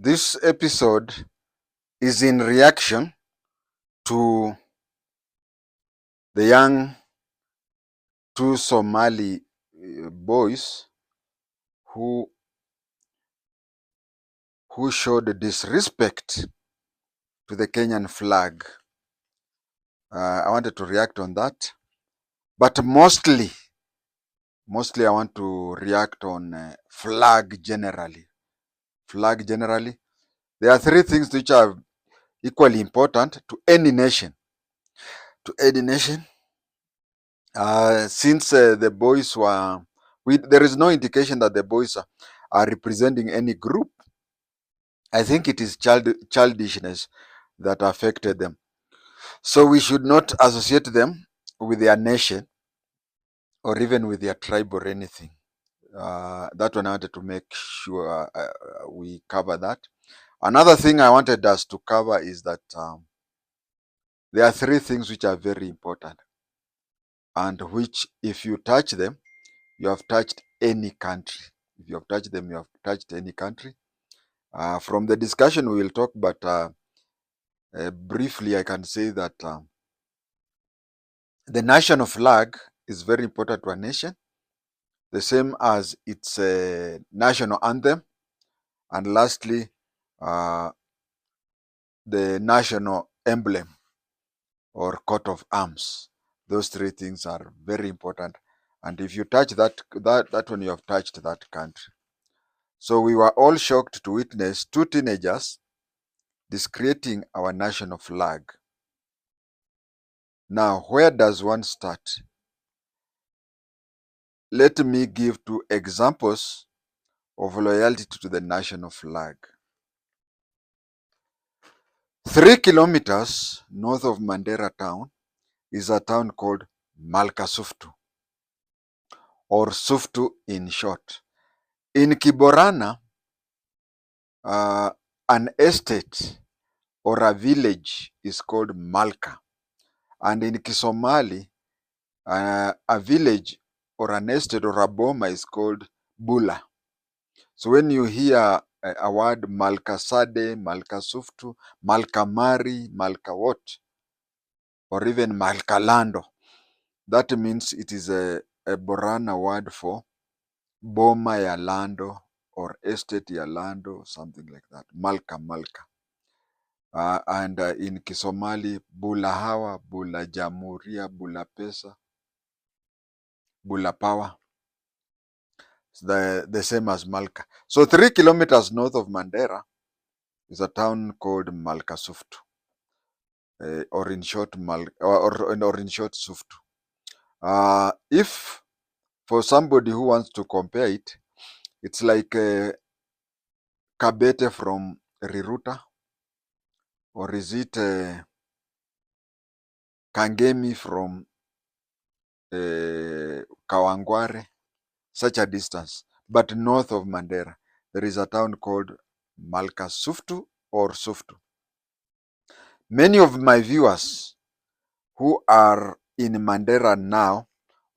This episode is in reaction to the young two Somali boys who showed disrespect to the Kenyan flag. I wanted to react on that, but mostly I want to react on flag generally. Flag generally. There are three things which are equally important to any nation. To any nation, since the boys were, there is no indication that the boys are representing any group. I think it is childishness that affected them. So we should not associate them with their nation or even with their tribe or anything. That one I wanted to make sure we cover that. Another thing I wanted us to cover is that there are three things which are very important, and which, if you touch them, you have touched any country. If you have touched them, you have touched any country. From the discussion we will talk, but briefly I can say that the national flag is very important to a nation, the same as its national anthem, and lastly, the national emblem or coat of arms. Those three things are very important, and if you touch that one, you have touched that country. So we were all shocked to witness two teenagers discrediting our national flag. Now, where does one start? Let me give two examples of loyalty to the national flag. 3 kilometers north of Mandera town is a town called Malkasuftu, or Suftu in short. In Kiborana, an estate or a village is called Malka, and in Kisomali, a village or an estate or a boma is called Bula. So when you hear a word Malkasade, Malkasuftu, Malkamari, Malkawot, or even Malkalando, that means it is a Borana word for boma ya lando or estate ya lando, something like that. Malka, Malka. And in Kisomali, Bula Hawa, Bula Jamuria, Bula Pesa, Bula Power. The same as Malka. So 3 kilometers north of Mandera is a town called Malkasuftu, or in short or in short Suftu. If for somebody who wants to compare it, it's like Kabete from Riruta, or is it Kangemi from Kawangware, such a distance. But north of Mandera, there is a town called Malkasuftu or Suftu. Many of my viewers who are in Mandera now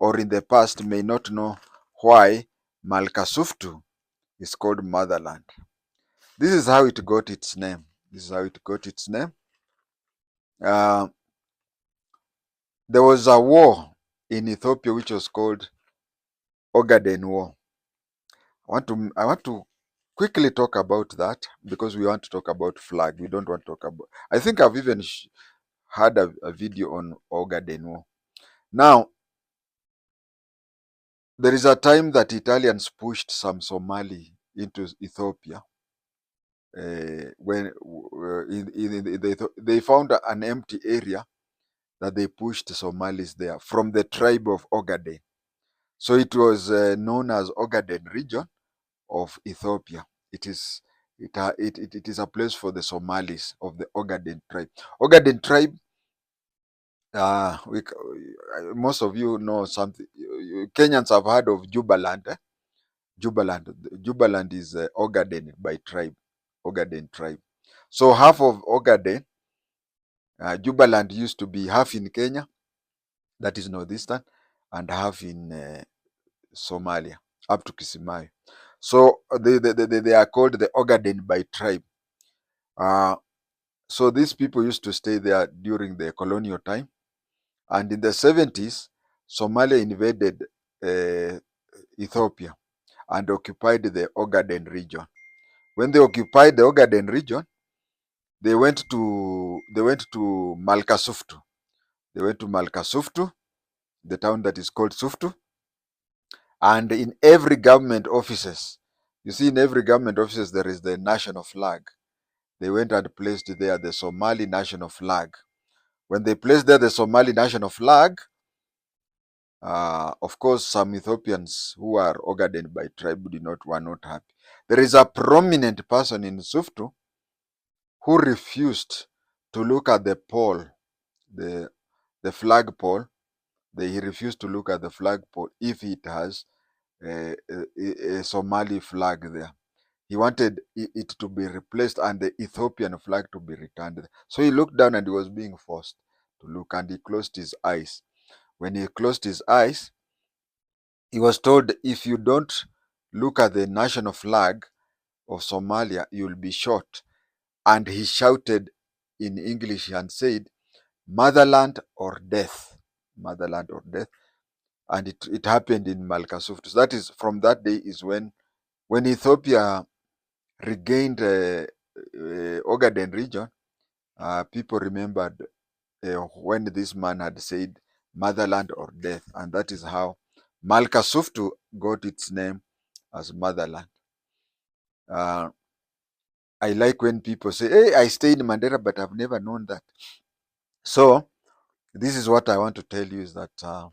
or in the past may not know why Malkasuftu is called motherland. This is how it got its name. There was a war in Ethiopia which was called Ogaden War. I want to quickly talk about that because we want to talk about flag. We don't want to talk about. I think I've even had a video on Ogaden War. Now, there is a time that Italians pushed some Somali into Ethiopia. They found an empty area that they pushed Somalis there from the tribe of Ogaden. So it was known as Ogaden region of Ethiopia. It is a place for the Somalis of the Ogaden tribe. Ogaden tribe, most of you know something. Kenyans have heard of Jubaland. Jubaland is Ogaden by tribe. Ogaden tribe. So half of Ogaden, Jubaland used to be half in Kenya, that is northeastern, and half in Somalia, up to Kisimayo. So they are called the Ogaden by tribe. Uh, so these people used to stay there during the colonial time. And in the 70s, Somalia invaded uh, Ethiopia and occupied the Ogaden region. When they occupied the Ogaden region, they went to Malkasuftu. They went to Malkasuftu, the town that is called Suftu, and in every government offices, you see, in every government offices there is the national flag. They went and placed there the Somali national flag. When they placed there the Somali national flag, of course, some Ethiopians who are Ogaden by tribe were not happy. There is a prominent person in Suftu who refused to look at the pole, the the flag pole. He refused to look at the flag pole if it has a Somali flag there. He wanted it to be replaced and the Ethiopian flag to be returned. So he looked down and he was being forced to look, and he closed his eyes. When he closed his eyes, he was told, if you don't look at the national flag of Somalia, you'll be shot. And he shouted in English and said, motherland or death. Motherland or death. And it happened in Malkasuftu. So that is, from that day is when Ethiopia regained Ogaden region, people remembered when this man had said motherland or death, and that is how Malkasuftu got its name as motherland. Uh, I like when people say, "Hey, I stayed in Mandera, but I've never known that." So this is what I want to tell you: is that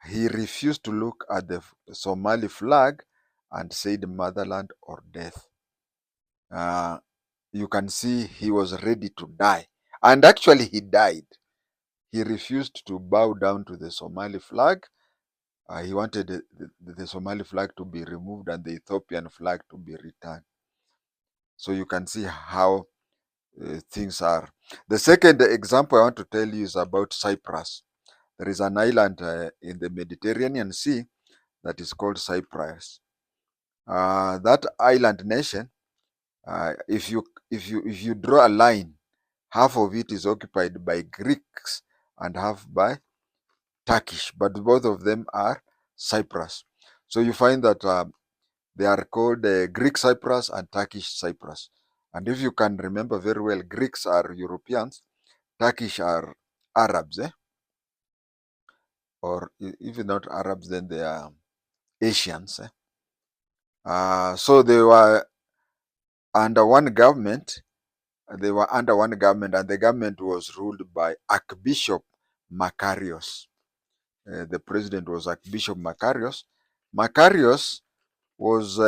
he refused to look at the Somali flag and said motherland or death. Uh, you can see he was ready to die, and actually he died. He refused to bow down to the Somali flag. He wanted the Somali flag to be removed and the Ethiopian flag to be returned. So you can see how things are. The second example I want to tell you is about Cyprus. There is an island in the Mediterranean Sea that is called Cyprus. That island nation, if you draw a line, half of it is occupied by Greeks and half by Turkish, but both of them are Cyprus. So you find that they are called Greek Cyprus and Turkish Cyprus. And if you can remember very well, Greeks are Europeans, Turkish are Arabs, or if not Arabs, then they are Asians. So they were under one government. They were under one government, and the government was ruled by Archbishop Macarius. The president was Archbishop Macarius. Macarius was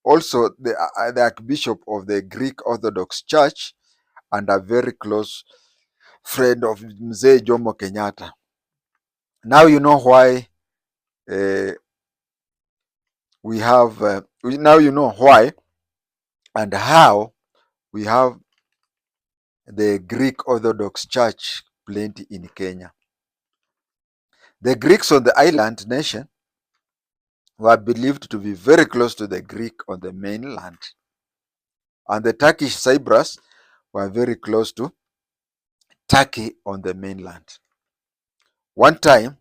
also the Archbishop of the Greek Orthodox Church and a very close friend of Mzee Jomo Kenyatta. Now you know why uh, we have. Now you know why and how we have the Greek Orthodox Church plenty in Kenya. The Greeks on the island nation were believed to be very close to the Greek on the mainland, and the Turkish Cyprus were very close to Turkey on the mainland. One time,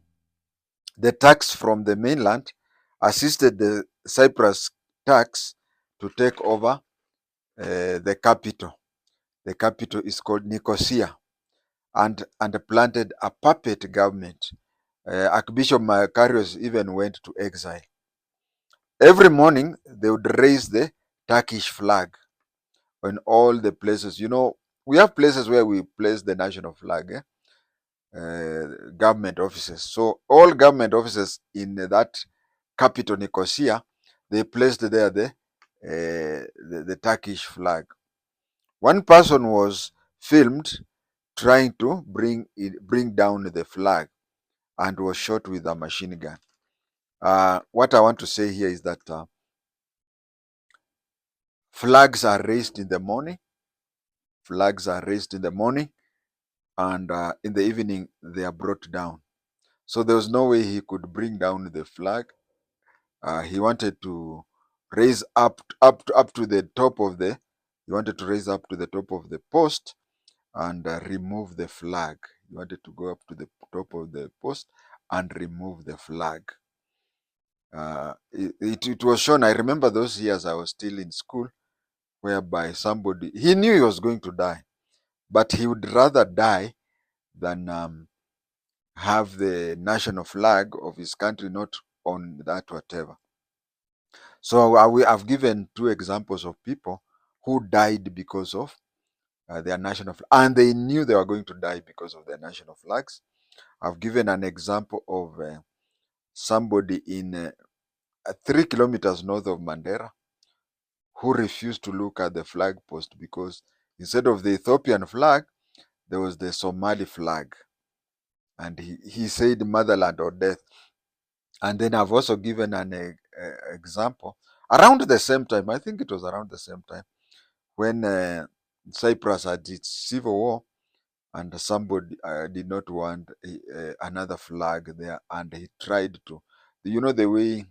the Turks from the mainland assisted the Cyprus Turks to take over the capital. The capital is called Nicosia, and planted a puppet government. Archbishop Macarius even went to exile. Every morning, they would raise the Turkish flag on all the places. You know, we have places where we place the national flag, government offices. So all government offices in that capital, Nicosia, they placed there the Turkish flag. One person was filmed trying to bring down the flag and was shot with a machine gun. What I want to say here is that flags are raised in the morning. Flags are raised in the morning, and in the evening they are brought down. So there was no way he could bring down the flag. He wanted to raise up to the top of the He wanted to raise up to the top of the post and remove the flag. He wanted to go up to the top of the post and remove the flag. It was shown, I remember those years I was still in school, whereby somebody, he knew he was going to die, but he would rather die than have the national flag of his country not on that whatever. So I've given two examples of people who died because of their national flag, and they knew they were going to die because of their national flags. I've given an example of somebody in 3 kilometers north of Mandera who refused to look at the flag post because instead of the Ethiopian flag, there was the Somali flag. And he said motherland or death. And then I've also given an example around the same time, I think it was around the same time, when Cyprus had its civil war and somebody did not want another flag there, and he tried to, the way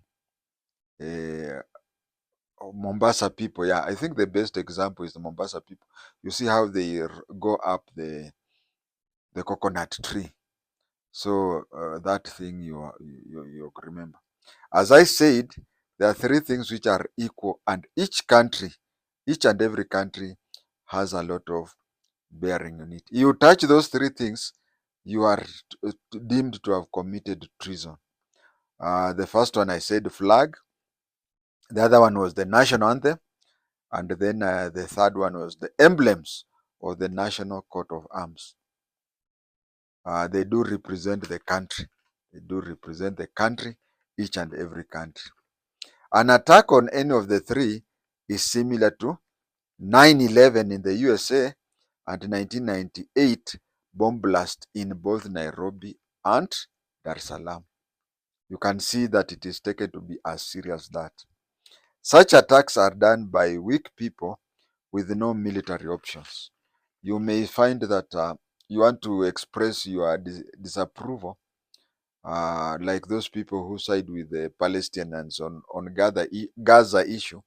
Mombasa people, yeah, I think the best example is the Mombasa people. You see how they go up the coconut tree. So that thing you remember. As I said, there are three things which are equal, and each and every country has a lot of bearing on it. You touch those three things, you are deemed to have committed treason. The first one I said flag, the other one was the national anthem, and then the third one was the emblems of the national coat of arms. They do represent the country. They do represent the country, each and every country. An attack on any of the three is similar to 9/11 in the USA and 1998 bomb blast in both Nairobi and Dar es Salaam. You can see that it is taken to be as serious as that. Such attacks are done by weak people with no military options. You may find that you want to express your disapproval, like those people who side with the Palestinians on Gaza issue,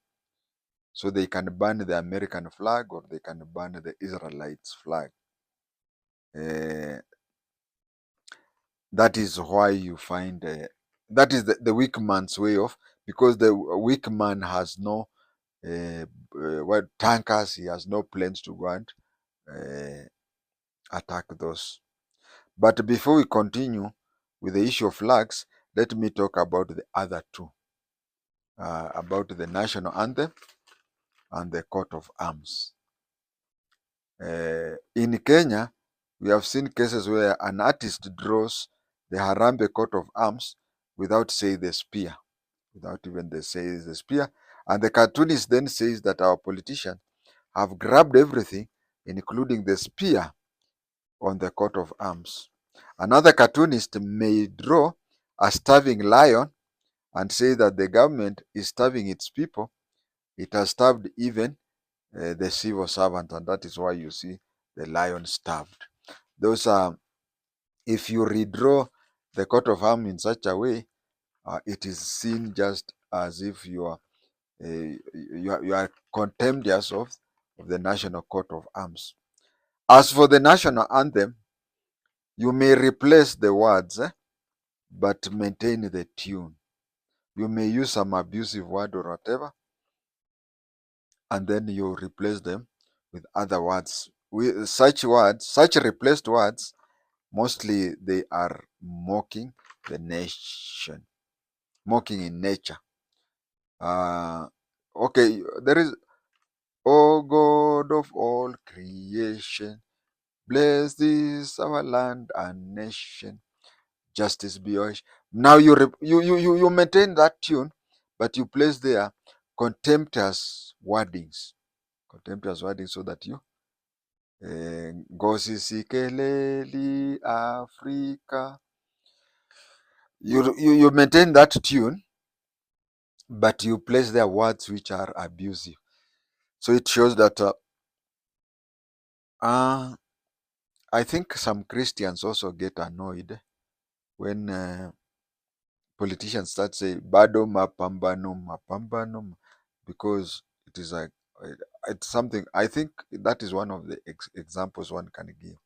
so they can burn the American flag or they can burn the Israelites flag. That is why you find that is the weak man's way of, because the weak man has no what tankers, he has no planes to go and attack those. But before we continue with the issue of flags, let me talk about the other two, about the national anthem and the coat of arms. In Kenya, we have seen cases where an artist draws the Harambee coat of arms without saying the spear, without even the say the spear. And the cartoonist then says that our politicians have grabbed everything, including the spear on the coat of arms. Another cartoonist may draw a starving lion and say that the government is starving its people. It has starved even the civil servant, and that is why you see the lion starved. Those are, if you redraw the coat of arms in such a way, it is seen just as if you are contemptuous of the national coat of arms. As for the national anthem, you may replace the words, but maintain the tune. You may use some abusive word or whatever, and then you replace them with other words. With such words, such replaced words, mostly they are mocking the nation, mocking in nature. Okay, there is, O God of all creation, bless this our land and nation. Justice be yours. Now you maintain that tune, but you place there contemptuous wordings, so that you Ngozi Sikeleli Africa. You maintain that tune, but you place there words which are abusive. So it shows that I think some Christians also get annoyed when politicians start saying bado mapambano, because it is like it's something, I think that is one of the examples one can give.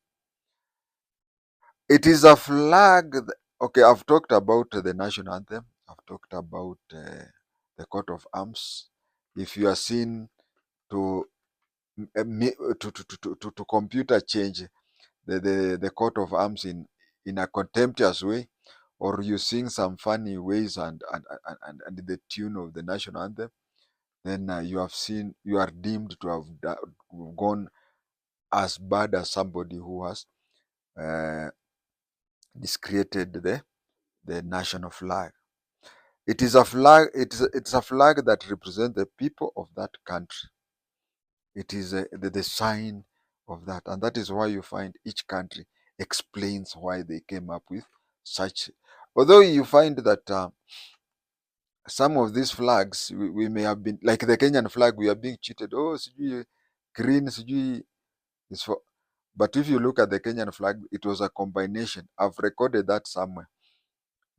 It is a flag. Okay, I've talked about the national anthem. I've talked about the coat of arms. If you are seen to to computer change the coat of arms in a contemptuous way, or you sing some funny ways and the tune of the national anthem, then you are deemed to have gone as bad as somebody who has uh, discreated the national flag. It is a flag. It's a flag that represents the people of that country. It is the sign of that, and that is why you find each country explains why they came up with such. Although you find that some of these flags we may have been like the Kenyan flag, we are being cheated. Oh, sijui green, sijui is for. But if you look at the Kenyan flag, it was a combination. I've recorded that somewhere.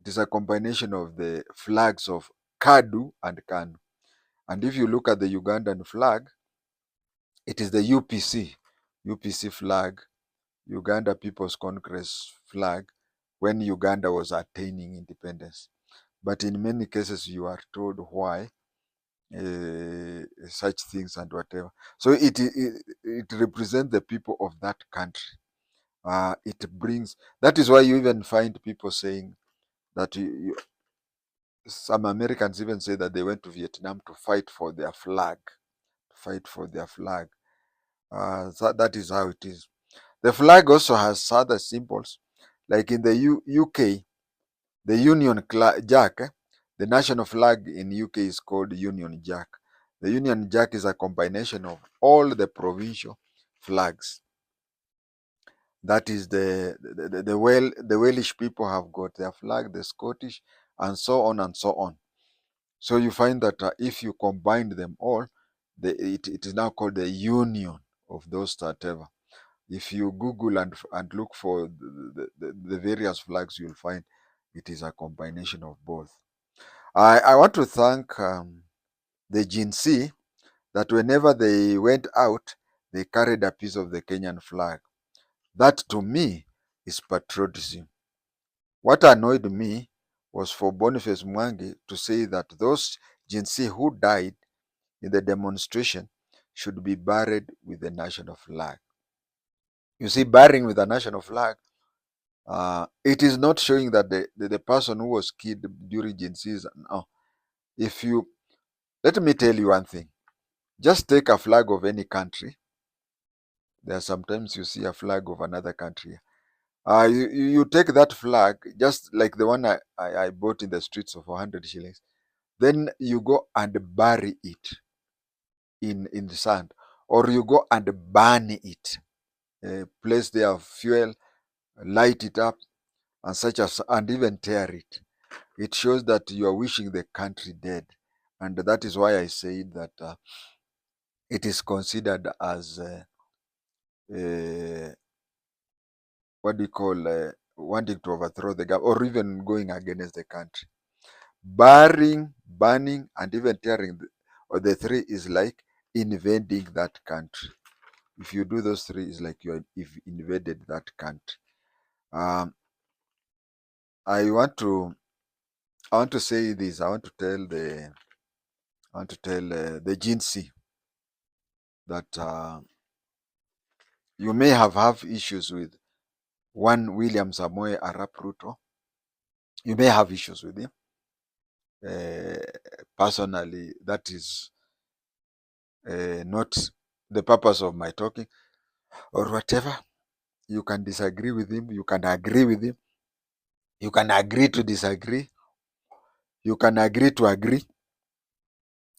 It is a combination of the flags of KADU and KANU. And if you look at the Ugandan flag, it is the UPC flag, Uganda People's Congress flag, when Uganda was attaining independence. But in many cases, you are told why such things and whatever. So it represents the people of that country. It brings, that is why you even find people saying that some Americans even say that they went to Vietnam to fight for their flag, So that is how it is. The flag also has other symbols, like in the UK, the Jack. The national flag in UK is called Union Jack. The Union Jack is a combination of all the provincial flags. That is the Welsh people have got their flag, the Scottish, and so on and so on. So you find that if you combine them all, it is now called the union of those whatever. If you Google and look for the various flags, you'll find it is a combination of both. I want to thank the Jinsi that whenever they went out, they carried a piece of the Kenyan flag. That to me is patriotism. What annoyed me was for Boniface Mwangi to say that those Jinsi who died in the demonstration should be buried with the national flag. You see, burying with the national flag, it is not showing that the person who was killed during Jinsi's. No. If you, let me tell you one thing, just take a flag of any country. There are sometimes you see a flag of another country. You take that flag, just like the one I bought in the streets for 100 shillings. Then you go and bury it in the sand, or you go and burn it, place there fuel, light it up, and such as, and even tear it. It shows that you are wishing the country dead, and that is why I said that it is considered as what do you call wanting to overthrow the government or even going against the country. Burning, burning, and even tearing or the three is like invading that country. If you do those three, it's like you've invaded that country. Um, I want to say this. I want to tell the Jinsi that you may have issues with one William Samoei Arap Ruto. You may have issues with him. Personally, that is not the purpose of my talking or whatever. You can disagree with him. You can agree with him. You can agree to disagree. You can agree to agree.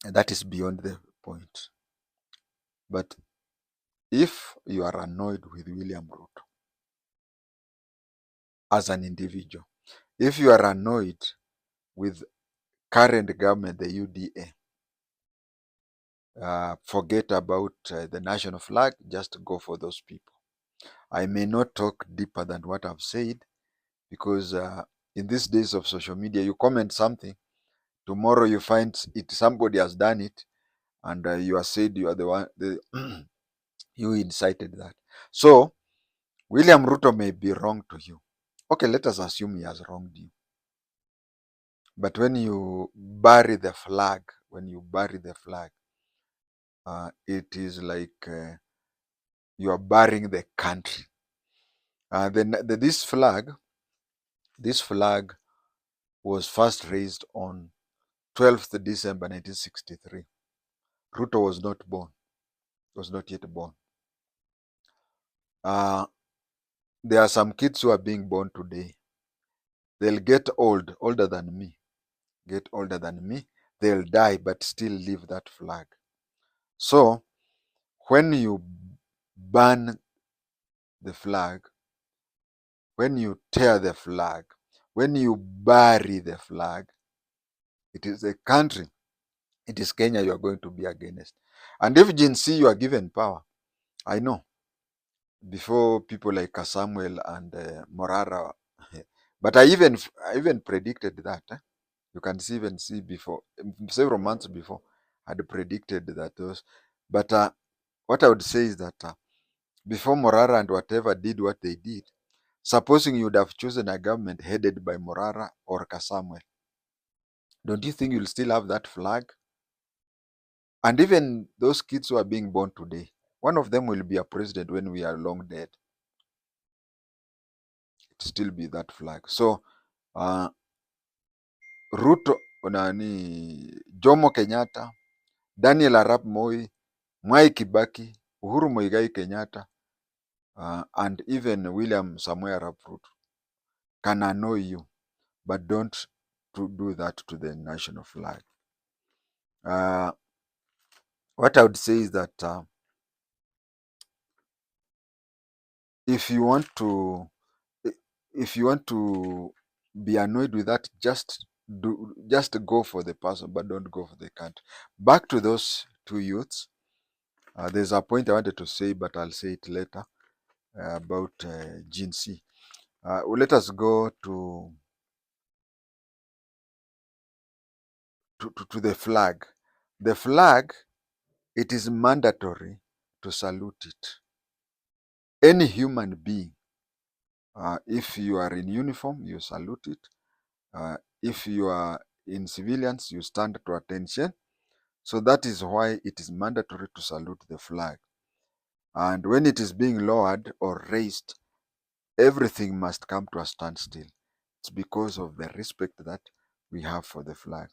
And that is beyond the point. But if you are annoyed with William Ruto as an individual, if you are annoyed with current government, the UDA, forget about the national flag, just go for those people. I may not talk deeper than what I've said because in these days of social media, you comment something, tomorrow you find it somebody has done it, and you are said you are the one, you incited that. So William Ruto may be wrong to you. Okay, let us assume he has wronged you. But when you bury the flag, it is like you are burying the country. Then this flag was first raised on 12th December 1963. Ruto was not born, was not yet born. Uh, there are some kids who are being born today. They'll get older than me, They'll die, but still leave that flag. So when you burn the flag, when you tear the flag, when you bury the flag, it is a country, it is Kenya you are going to be against. And if Gen Z you are given power, I know, before people like Samuel and Morara, but I even predicted that. You can even see before, several months before, I had predicted that those. But what I would say is that before Morara and whatever did what they did, supposing you would have chosen a government headed by Morara or Samuel, don't you think you'll still have that flag? And even those kids who are being born today, one of them will be a president when we are long dead. It still be that flag. So uh, Ruto, Jomo Kenyatta, Daniel Arap Moi, Mwai Kibaki, Uhuru Muigai Kenyatta, and even William Samoei Arap Ruto can annoy you, but don't do that to the national flag. What I would say is that if you want to be annoyed with that, just go for the person, but don't go for the country. Back to those two youths. There's a point I wanted to say, but I'll say it later, about Gen Z. Let us go to the flag. The flag, it is mandatory to salute it. Any human being, if you are in uniform, you salute it. If you are in civilians, you stand to attention. So that is why it is mandatory to salute the flag. And when it is being lowered or raised, everything must come to a standstill. It's because of the respect that we have for the flag.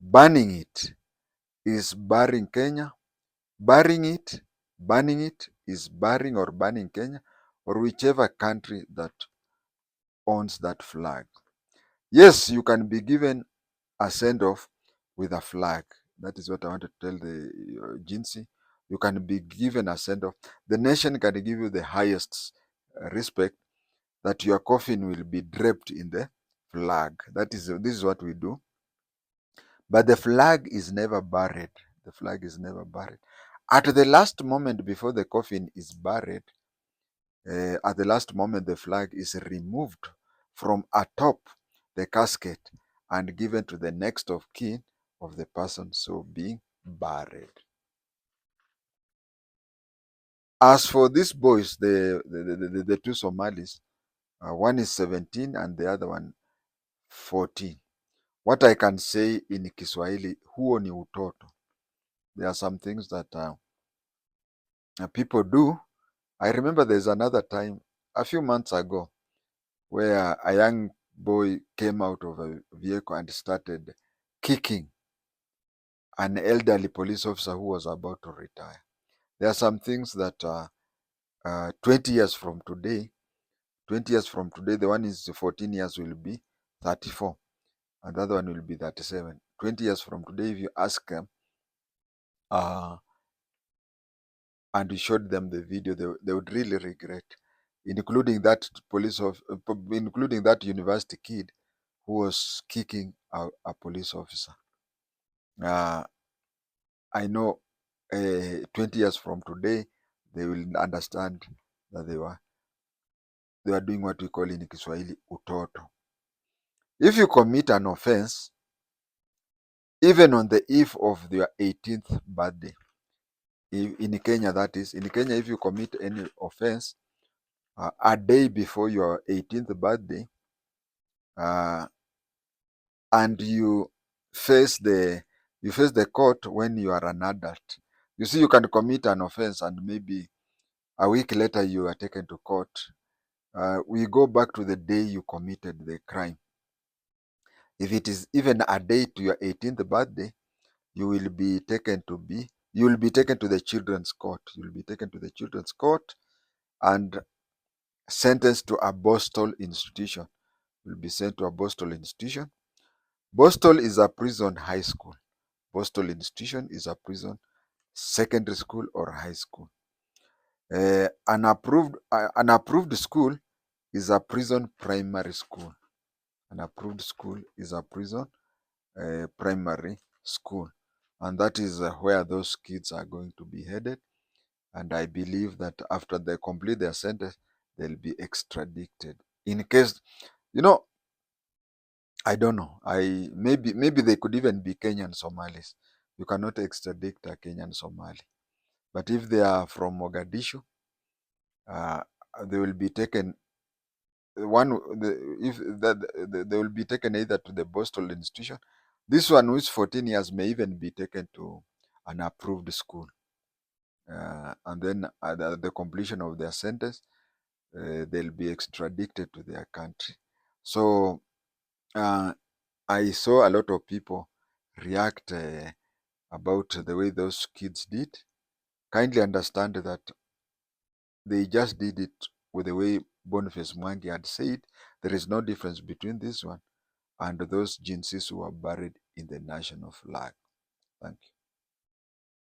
Banning it is barring Kenya. Barring it, banning it is barring or banning Kenya or whichever country that owns that flag. Yes, you can be given a send-off with a flag. That is what I want to tell the Gen Z. You can be given a send-off. The nation can give you the highest respect, that your coffin will be draped in the flag. This is what we do. But the flag is never buried. The flag is never buried. At the last moment before the coffin is buried, at the last moment the flag is removed from atop the casket and given to the next of kin of the person so being buried. As for these boys, the two Somalis, one is 17 and the other one 14. What I can say in Kiswahili, huo ni utoto. There are some things that people do. I remember there's another time, a few months ago, where a young boy came out of a vehicle and started kicking an elderly police officer who was about to retire. There are some things that 20 years from today, the one is 14 years will be 34, and the other one will be 37. 20 years from today, if you ask them and you showed them the video, they would really regret, including that including that university kid who was kicking a police officer. I know 20 years from today, they will understand that they were doing what we call in Kiswahili utoto. If you commit an offense, even on the eve of their 18th birthday. In Kenya, that is, in Kenya, if you commit any offense a day before your 18th birthday, uh, and you face the court when you are an adult. You see, you can commit an offense and maybe a week later you are taken to court. We go back to the day you committed the crime. If it is even a day to your 18th birthday, you will be taken to the children's court. You will be taken to the children's court and sentenced to a Boston institution. You will be sent to a Boston institution. Boston is a prison high school. Boston institution is a prison secondary school or high school. An approved school is a prison primary school. An approved school is a prison primary school. And that is where those kids are going to be headed. And I believe that after they complete their sentence, they'll be extradited. In case, you know, I don't know. Maybe they could even be Kenyan Somalis. You cannot extradite a Kenyan Somali. But if they are from Mogadishu, uh, they will be taken they will be taken either to the Boston institution. This one who is 14 years may even be taken to an approved school. And then at the completion of their sentence, they'll be extradited to their country. So I saw a lot of people react about the way those kids did. Kindly understand that they just did it with the way Boniface Mwangi had said. There is no difference between this one and those jinsis who are buried in the national flag. Thank you.